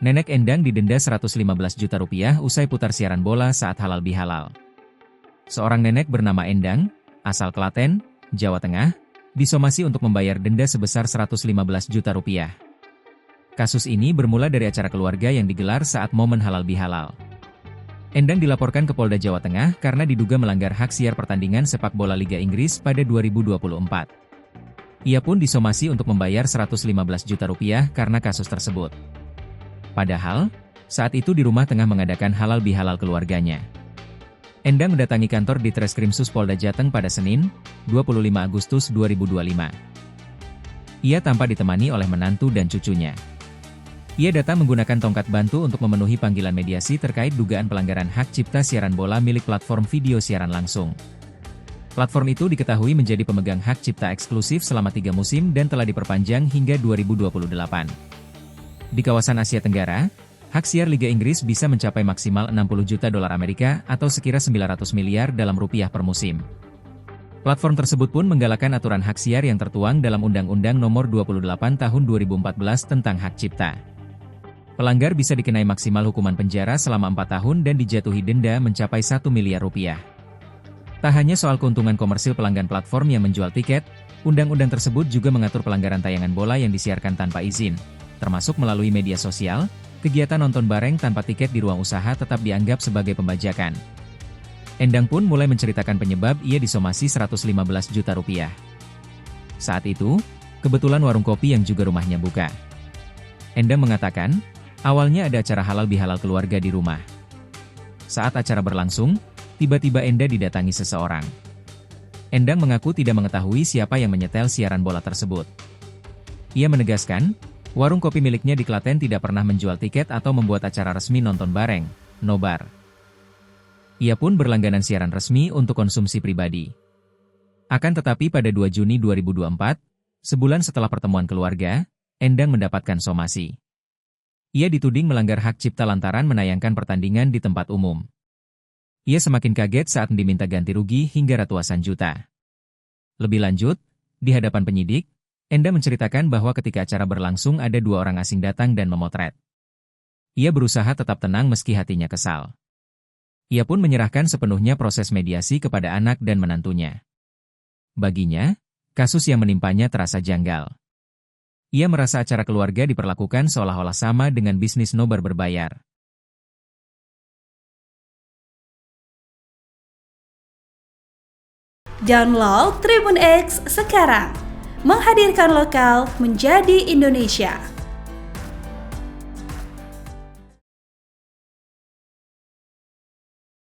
Nenek Endang didenda Rp115 juta usai putar siaran bola saat halal bihalal. Seorang nenek bernama Endang, asal Klaten, Jawa Tengah, disomasi untuk membayar denda sebesar Rp115 juta. Kasus ini bermula dari acara keluarga yang digelar saat momen halal bihalal. Endang dilaporkan ke Polda Jawa Tengah karena diduga melanggar hak siar pertandingan sepak bola Liga Inggris pada 2024. Ia pun disomasi untuk membayar Rp115 juta karena kasus tersebut. Padahal, saat itu di rumah tengah mengadakan halal bihalal keluarganya. Endang mendatangi kantor di Treskrimsus Polda Jateng pada Senin, 25 Agustus 2025. Ia tampak ditemani oleh menantu dan cucunya. Ia datang menggunakan tongkat bantu untuk memenuhi panggilan mediasi terkait dugaan pelanggaran hak cipta siaran bola milik platform video siaran langsung. Platform itu diketahui menjadi pemegang hak cipta eksklusif selama 3 musim dan telah diperpanjang hingga 2028. Di kawasan Asia Tenggara, hak siar Liga Inggris bisa mencapai maksimal $60 juta atau sekira 900 miliar dalam rupiah per musim. Platform tersebut pun menggalakkan aturan hak siar yang tertuang dalam Undang-Undang Nomor 28 Tahun 2014 tentang hak cipta. Pelanggar bisa dikenai maksimal hukuman penjara selama 4 tahun dan dijatuhi denda mencapai Rp1 miliar. Tak hanya soal keuntungan komersil pelanggan platform yang menjual tiket, undang-undang tersebut juga mengatur pelanggaran tayangan bola yang disiarkan tanpa izin, termasuk melalui media sosial. Kegiatan nonton bareng tanpa tiket di ruang usaha tetap dianggap sebagai pembajakan. Endang pun mulai menceritakan penyebab ia disomasi Rp115 juta. Saat itu, kebetulan warung kopi yang juga rumahnya buka. Endang mengatakan, awalnya ada acara halal bihalal keluarga di rumah. Saat acara berlangsung, tiba-tiba Endang didatangi seseorang. Endang mengaku tidak mengetahui siapa yang menyetel siaran bola tersebut. Ia menegaskan, warung kopi miliknya di Klaten tidak pernah menjual tiket atau membuat acara resmi nonton bareng, nobar. Ia pun berlangganan siaran resmi untuk konsumsi pribadi. Akan tetapi pada 2 Juni 2024, sebulan setelah pertemuan keluarga, Endang mendapatkan somasi. Ia dituding melanggar hak cipta lantaran menayangkan pertandingan di tempat umum. Ia semakin kaget saat diminta ganti rugi hingga ratusan juta. Lebih lanjut, di hadapan penyidik, Endang menceritakan bahwa ketika acara berlangsung ada 2 orang asing datang dan memotret. Ia berusaha tetap tenang meski hatinya kesal. Ia pun menyerahkan sepenuhnya proses mediasi kepada anak dan menantunya. Baginya, kasus yang menimpanya terasa janggal. Ia merasa acara keluarga diperlakukan seolah-olah sama dengan bisnis nobar berbayar. Download Tribun X sekarang. Menghadirkan lokal menjadi Indonesia.